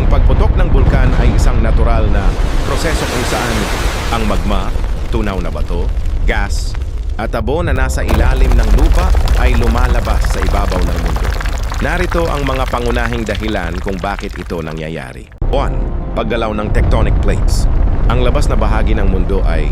pagputok ng bulkan ay isang natural na proseso kung saan ang magma, tunaw na bato, gas, at abo na nasa ilalim ng lupa ay lumalabas sa ibabaw ng mundo. Narito ang mga pangunahing dahilan kung bakit ito nangyayari. 1. Paggalaw ng tectonic plates. Ang labas na bahagi ng mundo ay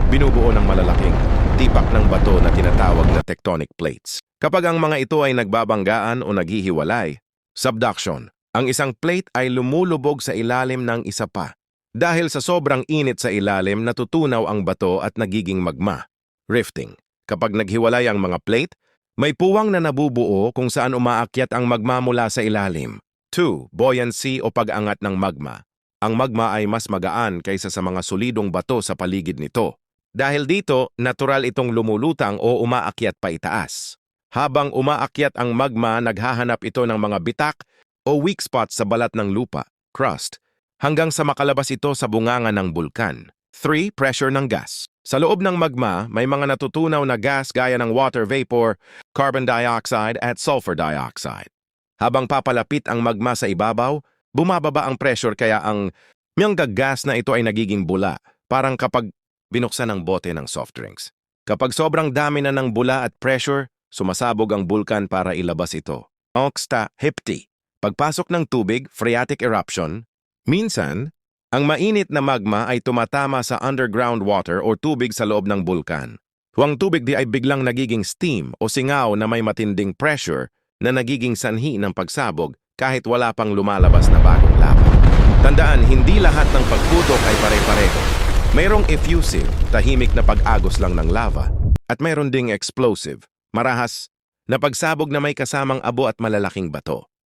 binubuo ng malalaking tipak ng bato na tinatawag na tectonic plates. Kapag ang mga ito ay nagbabanggaan o naghihiwalay, subduction, ang isang plate ay lumulubog sa ilalim ng isa pa. Dahil sa sobrang init sa ilalim, natutunaw ang bato at nagiging magma. Rifting, kapag naghiwalay ang mga plate, may puwang na nabubuo kung saan umaakyat ang magma mula sa ilalim. 2. Buoyancy o pag-angat ng magma. Ang magma ay mas magaan kaysa sa mga solidong bato sa paligid nito. Dahil dito, natural itong lumulutang o umaakyat pa itaas. Habang umaakyat ang magma, naghahanap ito ng mga bitak o weak spots sa balat ng lupa, crust, hanggang sa makalabas ito sa bunganga ng bulkan. 3. Pressure ng gas. Sa loob ng magma, may mga natutunaw na gas gaya ng water vapor, carbon dioxide at sulfur dioxide. Habang papalapit ang magma sa ibabaw, bumababa ang pressure kaya ang gas na ito ay nagiging bula, parang kapag binuksan ang bote ng soft drinks. Kapag sobrang dami na ng bula at pressure, sumasabog ang bulkan para ilabas ito. Oxta Hipti. Pagpasok ng tubig, phreatic eruption. Minsan, ang mainit na magma ay tumatama sa underground water o tubig sa loob ng bulkan. Huwag tubig di ay biglang nagiging steam o singaw na may matinding pressure na nagiging sanhi ng pagsabog kahit wala pang lumalabas na bagong lava. Tandaan, hindi lahat ng pagputok ay pare-pareho. Mayroong effusive, tahimik na pag-agos lang ng lava, at mayroon ding explosive, marahas, na pagsabog na may kasamang abo at malalaking bato.